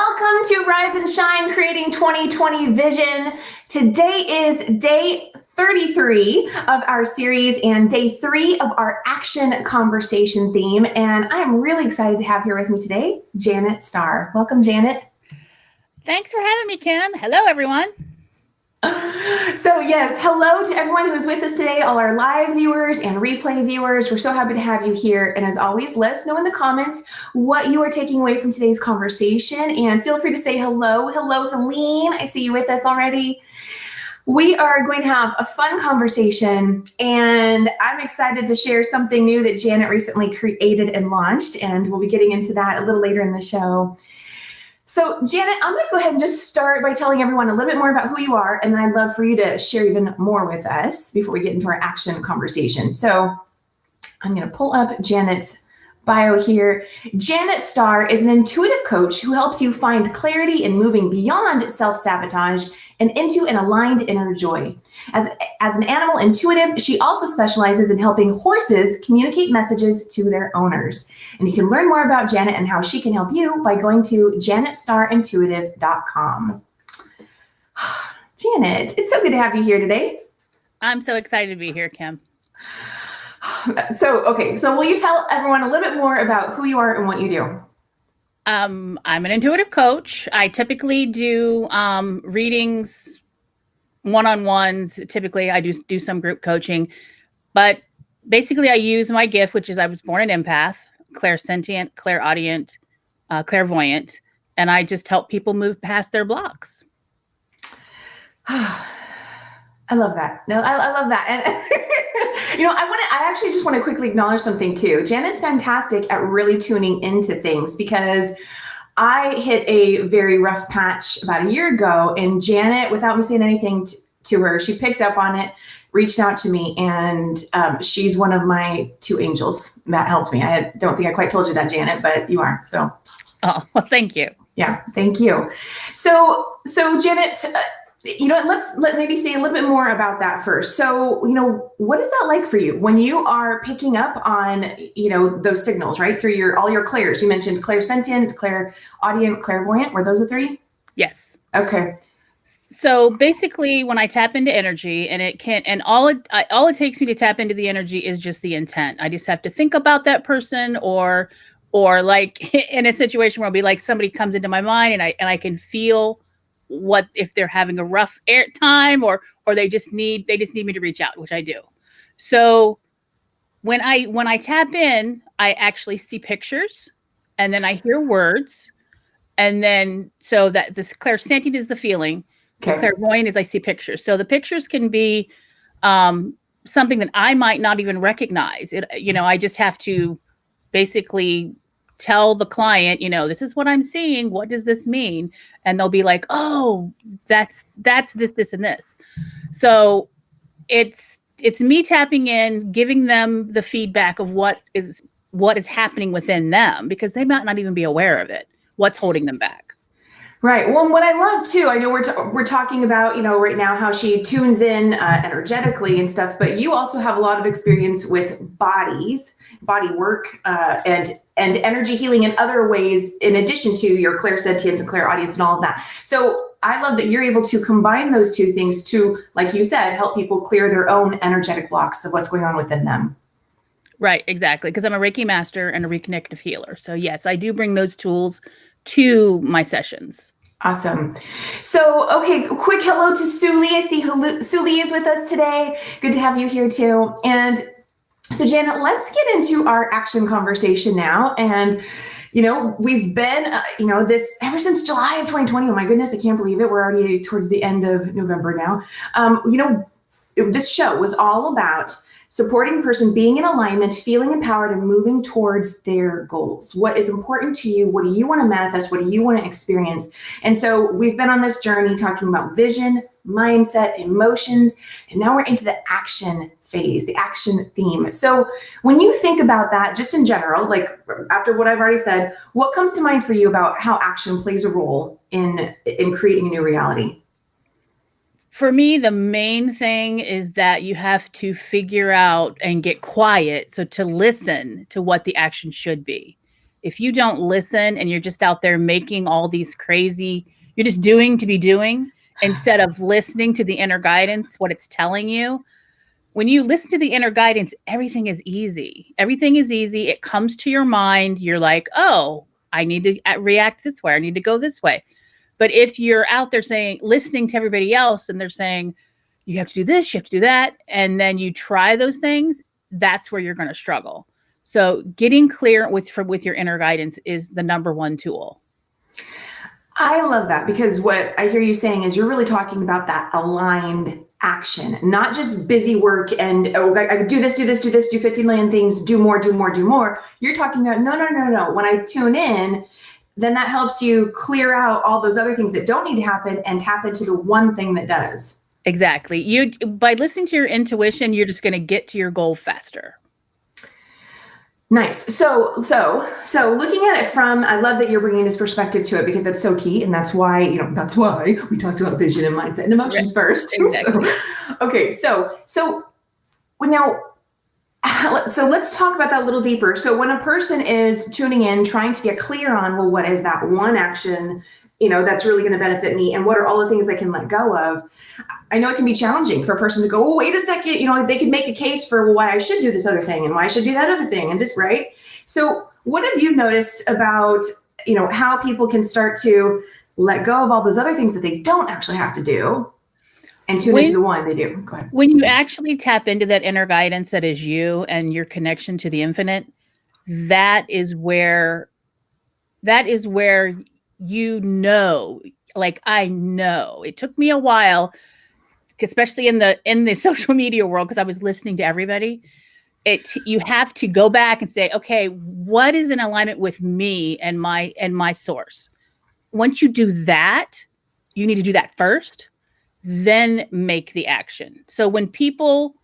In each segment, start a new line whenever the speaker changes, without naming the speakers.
Welcome to Rise and Shine, Creating 2020 Vision. Today is day 33 of our series and day 3 of our action conversation theme. And I'm really excited to have here with me today, Janet Starr. Welcome, Janet.
Thanks for having me, Kim. Hello, everyone.
So yes, hello to everyone who is with us today, all our live viewers and replay viewers. We're so happy to have you here. And as always, let us know in the comments what you are taking away from today's conversation. And feel free to say hello. Hello, Helene. I see you with us already. We are going to have a fun conversation, and I'm excited to share something new that Janet recently created and launched, and we'll be getting into that a little later in the show. So Janet, I'm going to go ahead and just start by telling everyone a little bit more about who you are, and then I'd love for you to share even more with us before we get into our action conversation. So I'm going to pull up Janet's bio here. Janet Starr is an intuitive coach who helps you find clarity in moving beyond self-sabotage and into an aligned inner joy. As an animal intuitive, she also specializes in helping horses communicate messages to their owners. And you can learn more about Janet and how she can help you by going to janetstarrintuitive.com. Janet, it's so good to have you here today.
I'm so excited to be here, Kim.
So will you tell everyone a little bit more about who you are and what you do?
I'm an intuitive coach. I typically do readings, one-on-ones. Typically, I do some group coaching. But basically, I use my gift, which is I was born an empath, clairsentient, clairaudient, clairvoyant, and I just help people move past their blocks.
I love that. No, I love that. And I actually just want to quickly acknowledge something too. Janet's fantastic at really tuning into things, because I hit a very rough patch about a year ago, and Janet, without me saying anything to her, she picked up on it, reached out to me, and she's one of my 2 angels that helped me. I don't think I quite told you that, Janet, but you are. So.
Oh, well, thank you.
Yeah, thank you. So Janet, let maybe say a little bit more about that first. So, what is that like for you when you are picking up on, those signals, right? Through all your clairs. You mentioned clairsentient, clairaudient, clairvoyant. Were those the 3?
Yes.
Okay.
So basically, when I tap into energy, and all it takes me to tap into the energy is just the intent. I just have to think about that person, or like in a situation where it'll be like somebody comes into my mind, and I can feel what if they're having a rough time, or they just need me to reach out, which I do. So when I tap in, I actually see pictures, and then I hear words, and then so that this clairsentient is the feeling. Okay. Clairvoyant is I see pictures. So the pictures can be something that I might not even recognize. I just have to basically tell the client, this is what I'm seeing. What does this mean? And they'll be like, oh, that's this, and this. So it's me tapping in, giving them the feedback of what is happening within them, because they might not even be aware of it. What's holding them back?
Right. Well, what I love too, I know we're talking about, right now how she tunes in energetically and stuff, but you also have a lot of experience with body work, and energy healing in other ways, in addition to your clairsentience and clairaudience and all of that. So I love that you're able to combine those 2 things to, like you said, help people clear their own energetic blocks of what's going on within them.
Right. Exactly. Because I'm a Reiki master and a reconnective healer. So yes, I do bring those tools to my sessions.
Awesome. So, okay, quick hello to Suli. I see Suli is with us today. Good to have you here too. And so Janet, let's get into our action conversation now. And, we've been, this ever since July of 2020. Oh my goodness, I can't believe it. We're already towards the end of November now. This show was all about supporting a person being in alignment, feeling empowered, and moving towards their goals. What is important to you? What do you want to manifest? What do you want to experience? And so we've been on this journey talking about vision, mindset, emotions, and now we're into the action phase, the action theme. So when you think about that, just in general, like after what I've already said, what comes to mind for you about how action plays a role in creating a new reality?
For me, the main thing is that you have to figure out and get quiet. So to listen to what the action should be. If you don't listen and you're just out there making all these crazy, you're just doing to be doing instead of listening to the inner guidance, what it's telling you. When you listen to the inner guidance, everything is easy. Everything is easy. It comes to your mind. You're like, oh, I need to react this way. I need to go this way. But if you're out there saying, listening to everybody else and they're saying, you have to do this, you have to do that, and then you try those things, that's where you're going to struggle. So getting clear with your inner guidance is the number one tool.
I love that, because what I hear you saying is you're really talking about that aligned action, not just busy work and, oh, I do this, do 50 million things, do more. You're talking about, no. When I tune in, then that helps you clear out all those other things that don't need to happen and tap into the one thing that does.
Exactly. You, by listening to your intuition, you're just going to get to your goal faster.
Nice. So looking at it from, I love that you're bringing this perspective to it, because it's so key. And that's why we talked about vision and mindset and emotions first.
Exactly.
So now, so let's talk about that a little deeper. So when a person is tuning in, trying to get clear on, well, what is that one action, that's really going to benefit me? And what are all the things I can let go of? I know it can be challenging for a person to go, oh, wait a second, they can make a case for why I should do this other thing and why I should do that other thing and this, right? So what have you noticed about, how people can start to let go of all those other things that they don't actually have to do and tune into the one they do? Go ahead.
When you actually tap into that inner guidance that is you and your connection to the infinite, that is where like, I know it took me a while, especially in the social media world, because I was listening to everybody. You have to go back and say, okay, what is in alignment with me and my source? Once you do that, you need to do that first, then make the action. So when people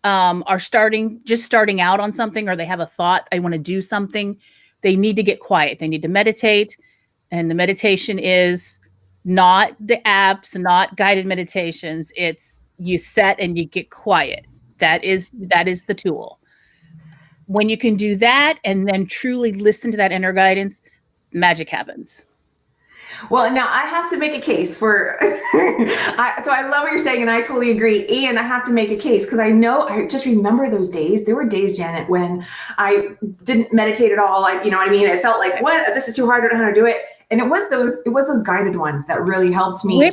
are starting out on something, or they have a thought, they want to do something, they need to get quiet. They need to meditate. And the meditation is not the apps, not guided meditations. It's you set and you get quiet. That is the tool. When you can do that and then truly listen to that inner guidance, magic happens.
Well, now I have to make a case for, so I love what you're saying, and I totally agree. And I have to make a case, because I just remember those days. There were days, Janet, when I didn't meditate at all. You know what I mean? I felt like, what? This is too hard. I don't know how to do it. And it was those guided ones that really helped me.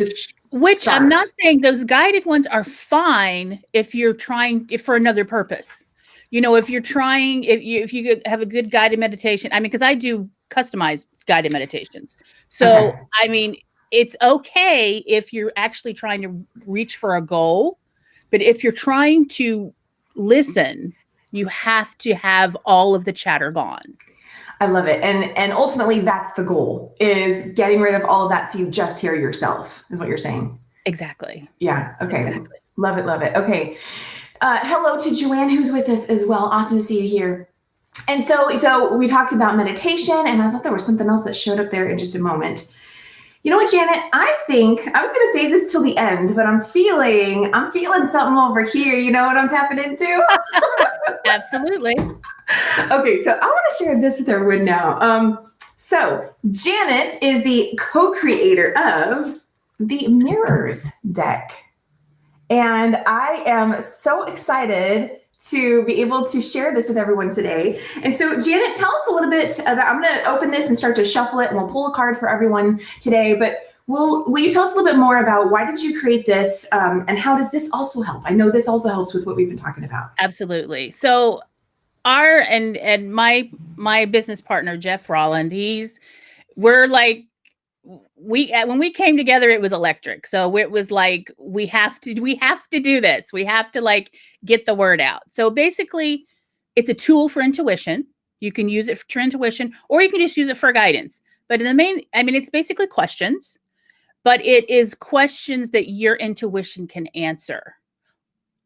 Which
start. I'm not saying those guided ones are fine if you're trying for another purpose. If you're trying, if you have a good guided meditation, because I do customized guided meditations. So, okay. It's okay if you're actually trying to reach for a goal, but if you're trying to listen, you have to have all of the chatter gone.
I love it. And ultimately that's the goal, is getting rid of all of that. So you just hear yourself, is what you're saying.
Exactly.
Yeah. Okay. Exactly. Love it. Okay. Hello to Joanne, who's with us as well. Awesome to see you here. And so we talked about meditation, and I thought there was something else that showed up there in just a moment. You know what, Janet? I think I was going to save this till the end, but I'm feeling something over here. You know what I'm tapping into?
Absolutely.
Okay, so I want to share this with everyone now. So Janet is the co-creator of the Mirrors deck. And I am so excited to be able to share this with everyone today. And so Janet, tell us a little bit about, I'm going to open this and start to shuffle it, and we'll pull a card for everyone today. But will you tell us a little bit more about why did you create this, and how does this also help? I know this also helps with what we've been talking about.
Absolutely. So my business partner, Jeff Rolland, when we came together, it was electric. So it was like, we have to do this. We have to get the word out. So basically it's a tool for intuition. You can use it for intuition, or you can just use it for guidance. But it's basically questions, but it is questions that your intuition can answer,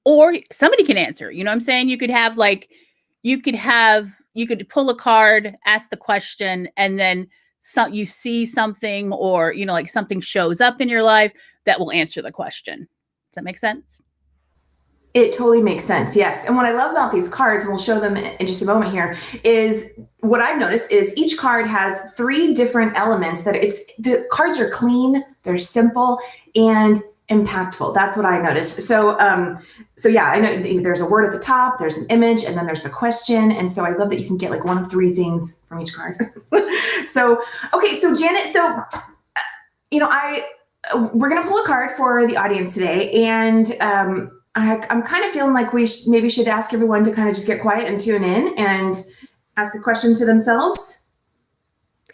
or somebody can answer. You know what I'm saying? You could pull a card, ask the question, and then you see something, or something shows up in your life that will answer the question. Does that make sense?
It totally makes sense. Yes. And what I love about these cards, and we'll show them in just a moment here, is what I've noticed is each card has 3 different elements that the cards are clean, they're simple, and impactful. That's what I noticed. So yeah, I know there's a word at the top, there's an image, and then there's the question. And so I love that you can get like one of 3 things from each card. So, okay. So Janet, we're going to pull a card for the audience today. And, I'm kind of feeling like we maybe should ask everyone to kind of just get quiet and tune in and ask a question to themselves.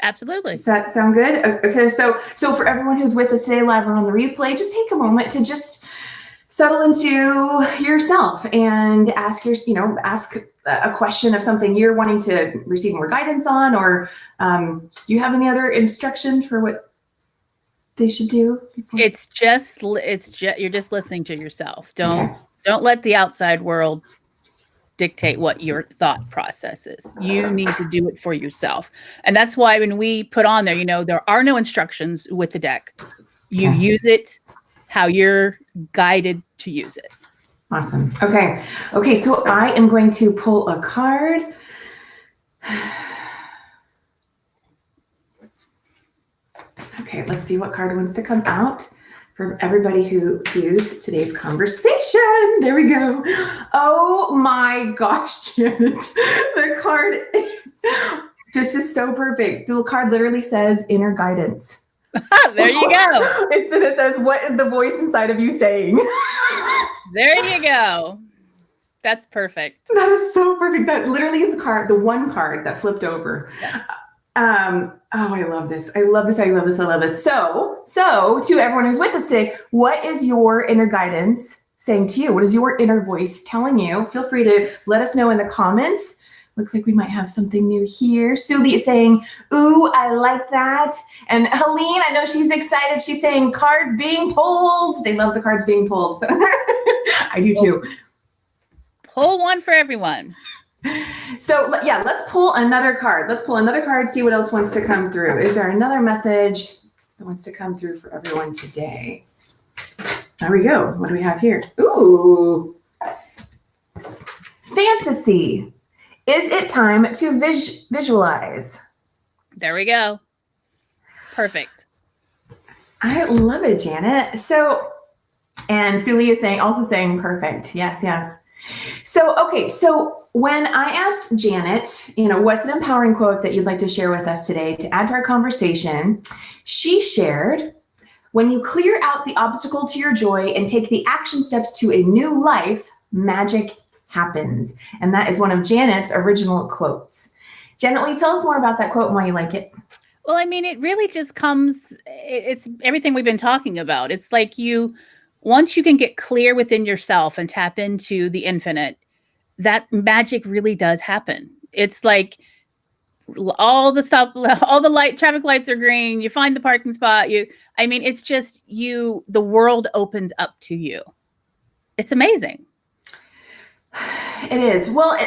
Absolutely.
Does that sound good? Okay. So for everyone who's with us today live or on the replay, just take a moment to just settle into yourself and ask a question of something you're wanting to receive more guidance on, or do you have any other instruction for what they should do?
You're just listening to yourself. Don't let the outside world dictate what your thought process is. You need to do it for yourself. And that's why when we put on there, there are no instructions with the deck. You use it how you're guided to use it.
Awesome. Okay. So I am going to pull a card. Okay, let's see what card wants to come out from everybody who views today's conversation. There we go. Oh my gosh, Janet. The card, this is so perfect. The card literally says inner guidance.
There you go.
It says, what is the voice inside of you saying?
There you go. That's perfect.
That is so perfect. That literally is the one card that flipped over. Yeah. I love this. I love this. So to everyone who's with us today, what is your inner guidance saying to you? What is your inner voice telling you? Feel free to let us know in the comments. Looks like we might have something new here. Suli is saying, ooh, I like that. And Helene, I know she's excited. She's saying cards being pulled. They love the cards being pulled. So I do too.
Pull one for everyone.
So yeah, let's pull another card. See what else wants to come through. Is there another message that wants to come through for everyone today? There we go. What do we have here? Ooh. Fantasy. Is it time to visualize?
There we go. Perfect.
I love it, Janet. And Suli is also saying perfect. Yes. So when I asked Janet, what's an empowering quote that you'd like to share with us today to add to our conversation, she shared, when you clear out the obstacle to your joy and take the action steps to a new life, magic happens. And that is one of Janet's original quotes. Janet, will you tell us more about that quote and why you like it?
Well, I mean, it really just it's everything we've been talking about. It's like once you can get clear within yourself and tap into the infinite, that magic really does happen. It's like all the traffic lights are green. You find the parking spot. It's just the world opens up to you. It's amazing.
It is. Well,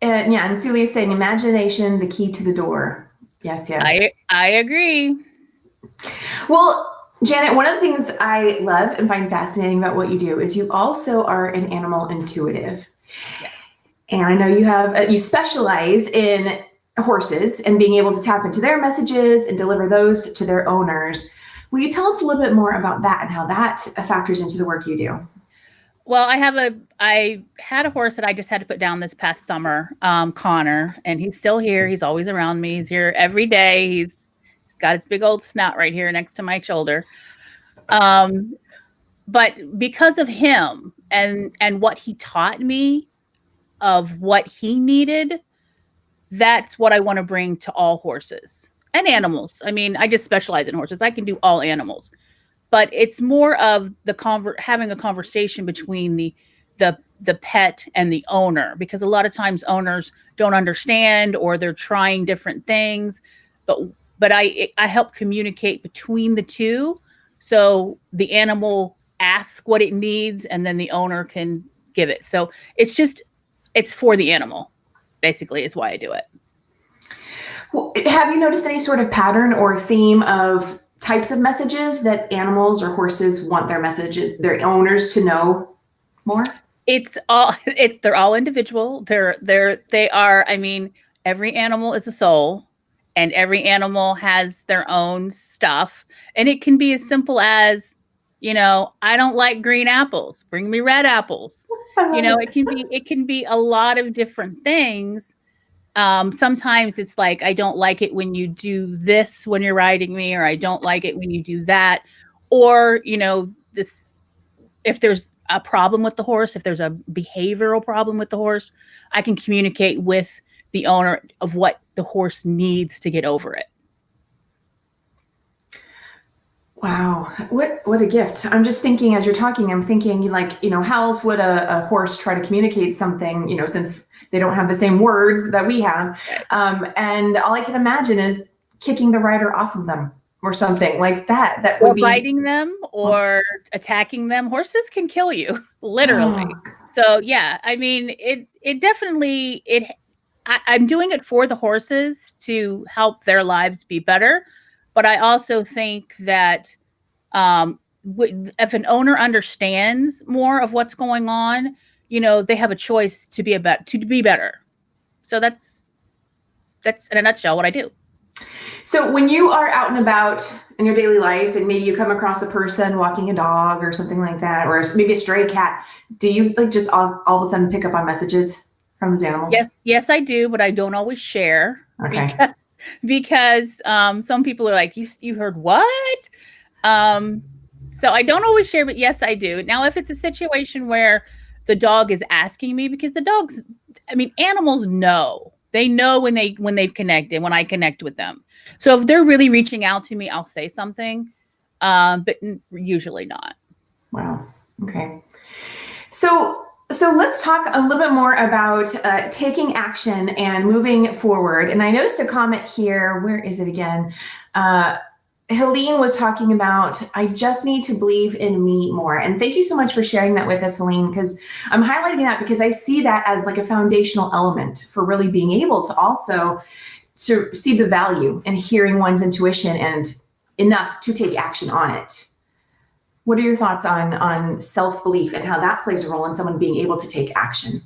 and Suli is saying imagination, the key to the door. Yes.
I agree.
Well, Janet, one of the things I love and find fascinating about what you do is you also are an animal intuitive.
Yes.
And I know you specialize in horses and being able to tap into their messages and deliver those to their owners. Will you tell us a little bit more about that and how that factors into the work you do?
Well, I had a horse that I just had to put down this past summer, Connor, and he's still here. He's always around me. He's here every day. He's got his big old snout right here next to my shoulder. But because of him and what he taught me of what he needed, that's what I want to bring to all horses and animals. I mean, I just specialize in horses. I can do all animals. But it's more of having a conversation between the pet and the owner, because a lot of times owners don't understand or they're trying different things. But I help communicate between the two, so the animal asks what it needs and then the owner can give it. So it's for the animal, basically, is why I do it.
Well, have you noticed any sort of pattern or theme of types of messages that animals or horses want their owners to know more?
They're all individual. They are, I mean, every animal is a soul and every animal has their own stuff. And it can be as simple as, I don't like green apples. Bring me red apples.
I love it.
It can be a lot of different things. Sometimes it's like, I don't like it when you do this when you're riding me, or I don't like it when you do that. Or, this, if there's a problem with the horse, if there's a behavioral problem with the horse, I can communicate with the owner of what the horse needs to get over it.
Wow, what a gift. I'm just thinking as you're talking, I'm thinking like, how else would a horse try to communicate something, since they don't have the same words that we have. And all I can imagine is kicking the rider off of them or something like that. That would
Or
be
biting them or attacking them. Horses can kill you, literally.
Oh.
So yeah, I mean, it definitely, I'm doing it for the horses to help their lives be better. But I also think that if an owner understands more of what's going on, they have a choice to be better. So that's in a nutshell what I do.
So when you are out and about in your daily life and maybe you come across a person walking a dog or something like that, or maybe a stray cat, do you like just all of a sudden pick up on messages from those animals?
Yes, I do, but I don't always share.
Okay.
Because some people are like, you heard what? So I don't always share, but yes, I do. Now, if it's a situation where the dog is asking me, because animals know. They know when they've connected, when I connect with them. So if they're really reaching out to me, I'll say something, but usually not.
Wow. Okay. So let's talk a little bit more about taking action and moving forward. And I noticed a comment here. Where is it again? Helene was talking about, I just need to believe in me more. And thank you so much for sharing that with us, Helene, because I'm highlighting that because I see that as like a foundational element for really being able to also to see the value in hearing one's intuition and enough to take action on it. What are your thoughts on self-belief and how that plays a role in someone being able to take action?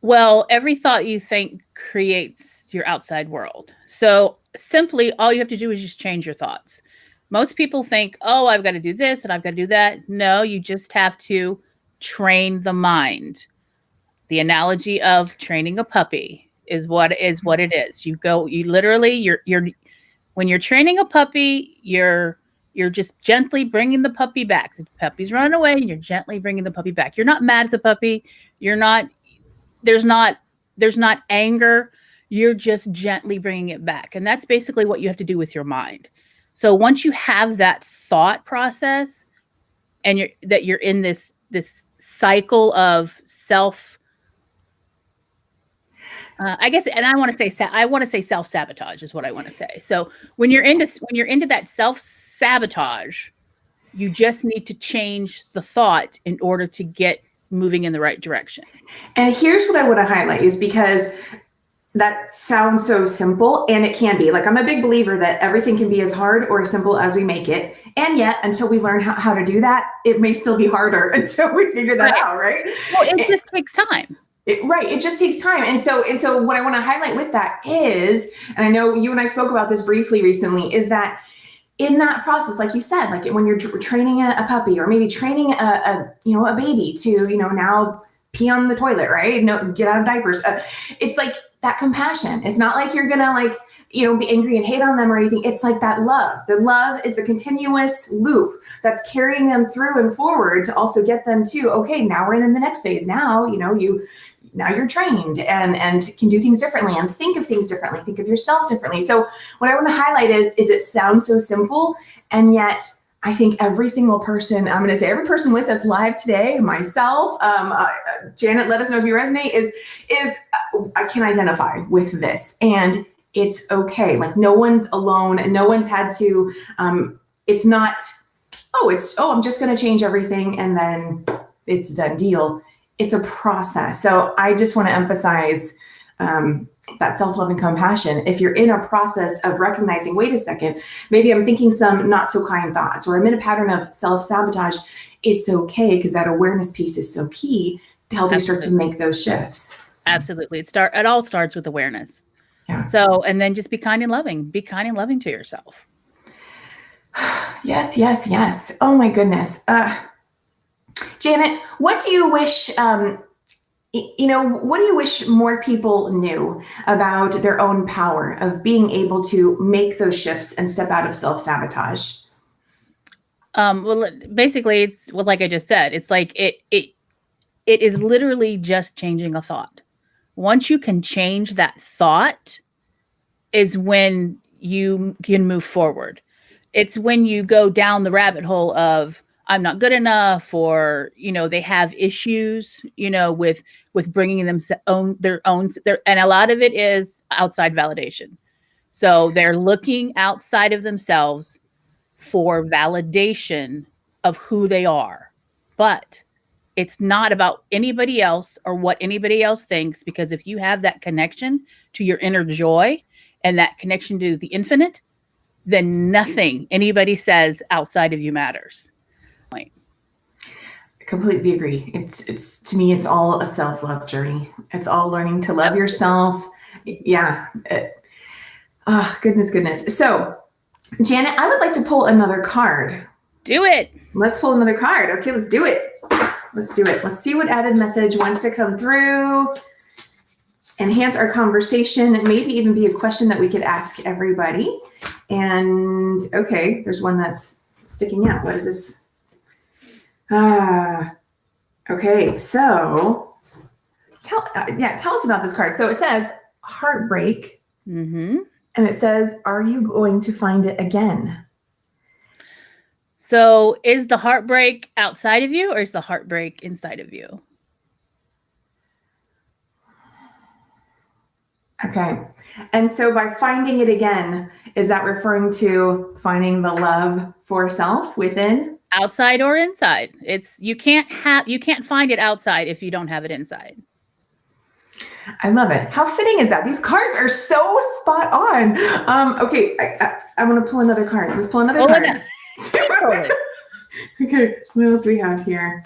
Well, every thought you think creates your outside world. So simply, all you have to do is just change your thoughts. Most people think, oh, I've got to do this and I've got to do that. No, you just have to train the mind. The analogy of training a puppy is what it is. When you're training a puppy, you're just gently bringing the puppy back. The puppy's running away and you're gently bringing the puppy back. You're not mad at the puppy. There's not anger. You're just gently bringing it back. And that's basically what you have to do with your mind. So once you have that thought process and you're in this cycle of self, I guess, and I want to say self-sabotage is what I want to say. So when you're into that self-sabotage, you just need to change the thought in order to get moving in the right direction.
And here's what I want to highlight is because that sounds so simple, and it can be. Like, I'm a big believer that everything can be as hard or as simple as we make it. And yet, until we learn how to do that, it may still be harder until we figure that out, right?
Well, it just takes time.
It just takes time. And so what I want to highlight with that is, and I know you and I spoke about this briefly recently, is that in that process, like you said, like when you're training a puppy or maybe training a baby to, now pee on the toilet, right? No, get out of diapers. It's like that compassion. It's not like you're going to be angry and hate on them or anything. It's like that love. The love is the continuous loop that's carrying them through and forward to also get them to, okay, now we're in the next phase. Now, now you're trained and can do things differently and think of things differently, think of yourself differently. So what I want to highlight is it sounds so simple, and yet I think every single person, I'm going to say every person with us live today, myself, Janet, let us know if you resonate, is I can identify with this, and it's okay. Like, no one's alone. No one's had to, it's not, I'm just going to change everything and then it's a done deal. It's a process. So I just want to emphasize, that self-love and compassion. If you're in a process of recognizing, wait a second, maybe I'm thinking some not so kind thoughts, or I'm in a pattern of self-sabotage, it's okay, because that awareness piece is so key to help you start to make those shifts.
Absolutely. It all starts with awareness.
Yeah.
So, and then just be kind and loving. Be kind and loving to yourself.
Yes, yes, yes. Oh my goodness. Janet, what do you wish, what do you wish more people knew about their own power of being able to make those shifts and step out of self-sabotage?
Well, basically, it's like I just said. It's like it is literally just changing a thought. Once you can change that thought, is when you can move forward. It's when you go down the rabbit hole of I'm not good enough, or they have issues, with bringing them their own, and a lot of it is outside validation. So they're looking outside of themselves for validation of who they are. But it's not about anybody else or what anybody else thinks, because if you have that connection to your inner joy and that connection to the infinite, then nothing anybody says outside of you matters.
Completely agree. It's to me, it's all a self-love journey. It's all learning to love yourself. Yeah. Oh, goodness. So, Janet, I would like to pull another card.
Do it.
Let's pull another card. Okay, let's do it. Let's see what added message wants to come through. Enhance our conversation, and maybe even be a question that we could ask everybody. And okay, there's one that's sticking out. What is this? Okay, so tell us about this card. So it says heartbreak, and it says, "Are you going to find it again?"
So is the heartbreak outside of you, or is the heartbreak inside of you?
Okay. And so by finding it again, is that referring to finding the love for self within?
Outside or inside? You can't find it outside if you don't have it inside.
I love it. How fitting is that? These cards are so spot on. Okay, I want to pull another card. Let's pull another card. Okay, what else we have here?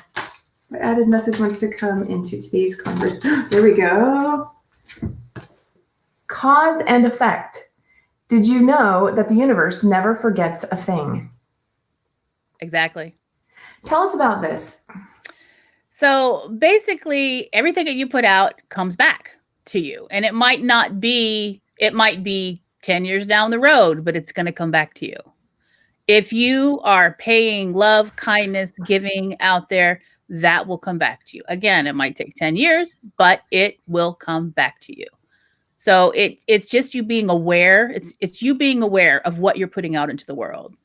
What added message wants to come into today's conversation? There we go. Cause and effect. Did you know that the universe never forgets a thing?
Exactly.
Tell us about this.
So basically, everything that you put out comes back to you. And it might be 10 years down the road, but it's going to come back to you. If you are paying love, kindness, giving out there, that will come back to you. Again, it might take 10 years, but it will come back to you. So it's just you being aware. It's you being aware of what you're putting out into the world.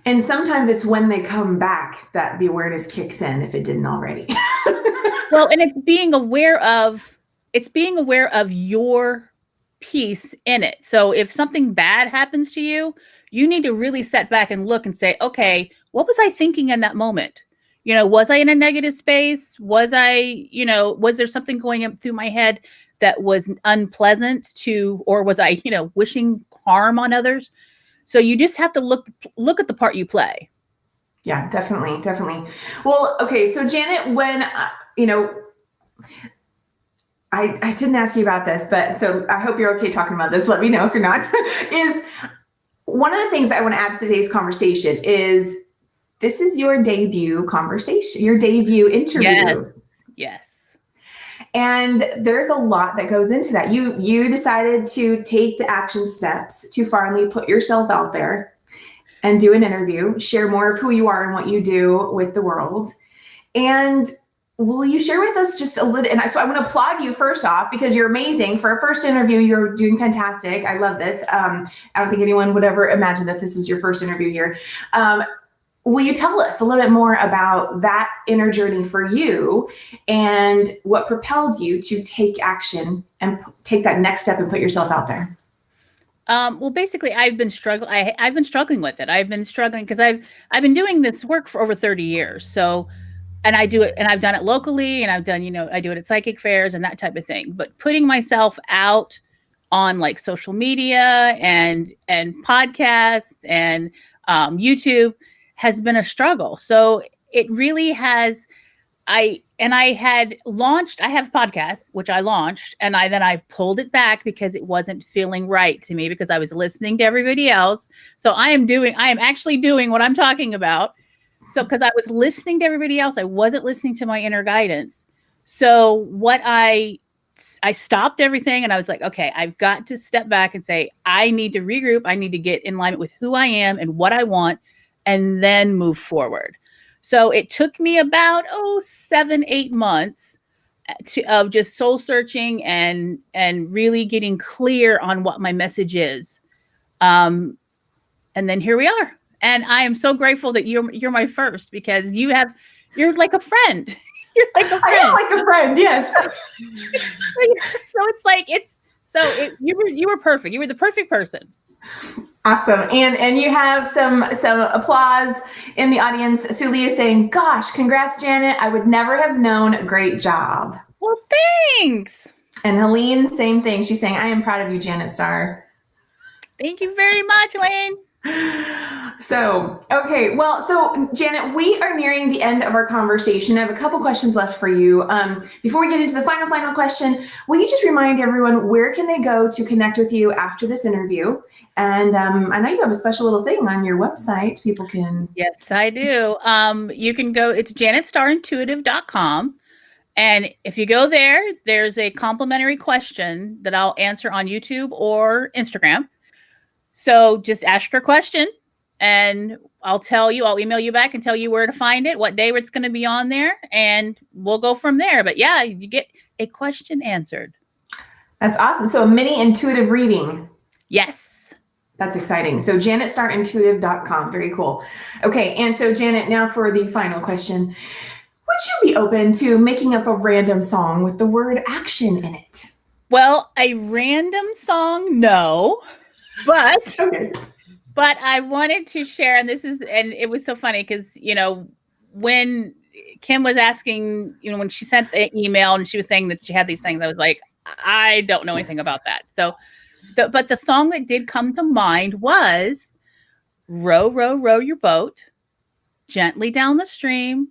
And sometimes it's when they come back that the awareness kicks in, if it didn't already.
Well, and it's being aware of your piece in it. So if something bad happens to you, you need to really set back and look and say, okay, what was I thinking in that moment? Was I in a negative space? Was there something going through my head that was unpleasant or was I, wishing harm on others? So you just have to look at the part you play.
Yeah, definitely. Well, okay. So Janet, when, I didn't ask you about this, but so I hope you're okay talking about this. Let me know if you're not. Is one of the things that I want to add to today's conversation is this is your debut conversation, your debut interview.
Yes.
And there's a lot that goes into that. You decided to take the action steps to finally put yourself out there and do an interview, share more of who you are and what you do with the world. And will you share with us just a little, and so I want to applaud you first off, because you're amazing. For a first interview, you're doing fantastic. I love this. I don't think anyone would ever imagine that this was your first interview here. Will you tell us a little bit more about that inner journey for you and what propelled you to take action and take that next step and put yourself out there?
Well, basically, I've been struggling. I've been struggling with it. I've been struggling because I've been doing this work for over 30 years. So, and I do it, and I've done it locally, and I've done, I do it at psychic fairs and that type of thing. But putting myself out on like social media and podcasts and YouTube has been a struggle. So it really has. I have a podcast, which I launched, and I pulled it back because it wasn't feeling right to me because I was listening to everybody else. So I am actually doing what I'm talking about. So because I was listening to everybody else, I wasn't listening to my inner guidance. So I stopped everything and I was like, okay, I've got to step back and say, I need to regroup. I need to get in alignment with who I am and what I want, and then move forward. So it took me about 7-8 months of just soul searching and really getting clear on what my message is. And then here we are. And I am so grateful that you're my first, because you're like a friend. You're like a friend.
I am like a friend, yes.
So you were perfect. You were the perfect person.
Awesome. And you have some applause in the audience. Suli is saying, gosh, congrats, Janet. I would never have known. Great job.
Well, thanks.
And Helene, same thing. She's saying, I am proud of you, Janet Starr.
Thank you very much, Lane.
So, okay. Well, so Janet, we are nearing the end of our conversation. I have a couple questions left for you. Before we get into the final question, will you just remind everyone, where can they go to connect with you after this interview? And I know you have a special little thing on your website. People can.
Yes, I do. You can go, it's janetstarintuitive.com. And if you go there, there's a complimentary question that I'll answer on YouTube or Instagram. So just ask your question and I'll email you back and tell you where to find it, what day it's going to be on there, and we'll go from there. But yeah, you get a question answered.
That's awesome. So a mini intuitive reading.
Yes.
That's exciting. So janetstarintuitive.com. Very cool. Okay. And so Janet, now for the final question. Would you be open to making up a random song with the word action in it?
Well, a random song, no. But
okay.
But I wanted to share, and it was so funny because, when Kim was asking, when she sent the email and she was saying that she had these things, I was like, I don't know anything about that. So, but the song that did come to mind was Row, Row, Row Your Boat Gently Down the Stream,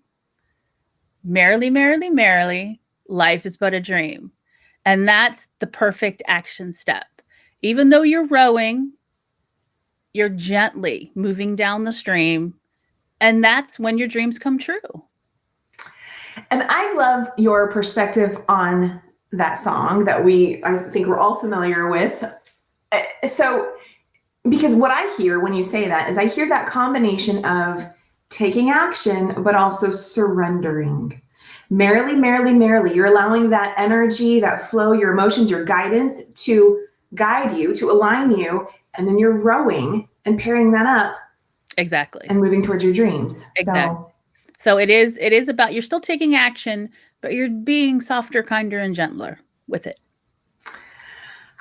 Merrily, Merrily, Merrily, Life is But a Dream. And that's the perfect action step. Even though you're rowing, you're gently moving down the stream, and that's when your dreams come true.
And I love your perspective on that song that I think we're all familiar with. So, because what I hear when you say that is I hear that combination of taking action, but also surrendering. Merrily, merrily, merrily. You're allowing that energy, that flow, your emotions, your guidance to guide you, to align you, and then you're rowing and pairing that up.
Exactly.
And moving towards your dreams.
Exactly. So it is about, you're still taking action, but you're being softer, kinder, and gentler with it.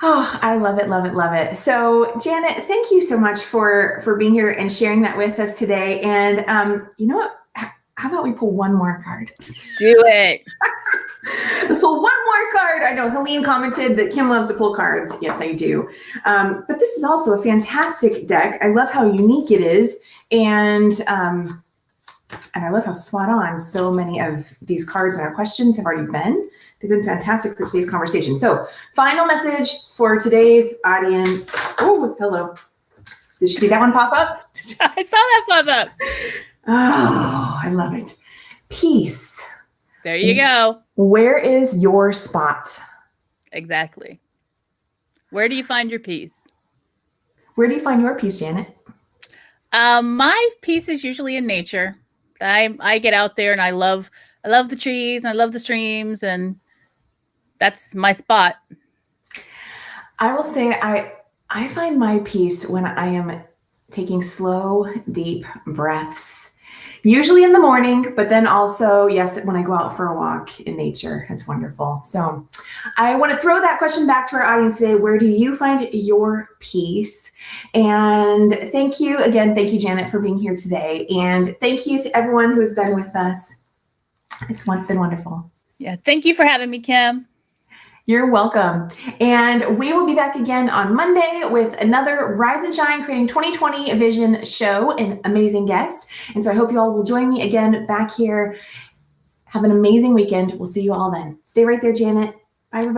Oh, I love it, love it, love it. So Janet, thank you so much for being here and sharing that with us today. And you know what? How about we pull one more card?
Do it.
Let's pull one more card. I know Helene commented that Kim loves to pull cards. Yes, I do. But this is also a fantastic deck. I love how unique it is. And I love how spot on so many of these cards and our questions have already been. They've been fantastic for today's conversation. So final message for today's audience. Oh, hello. Did you see that one pop up?
I saw that pop up.
Oh, I love it. Peace.
There you go.
Where is your spot?
Exactly. Where do you find your peace?
Where do you find your peace, Janet?
My peace is usually in nature. I get out there and I love the trees and I love the streams, and that's my spot.
I will say I find my peace when I am taking slow, deep breaths. Usually in the morning, but then also, yes, when I go out for a walk in nature. It's wonderful. So I want to throw that question back to our audience today. Where do you find your peace? And thank you again. Thank you, Janet, for being here today. And thank you to everyone who has been with us. It's been wonderful.
Yeah. Thank you for having me, Kim.
You're welcome. And we will be back again on Monday with another Rise and Shine Creating 2020 Vision show and amazing guest. And so I hope you all will join me again back here. Have an amazing weekend. We'll see you all then. Stay right there, Janet. Bye, everybody.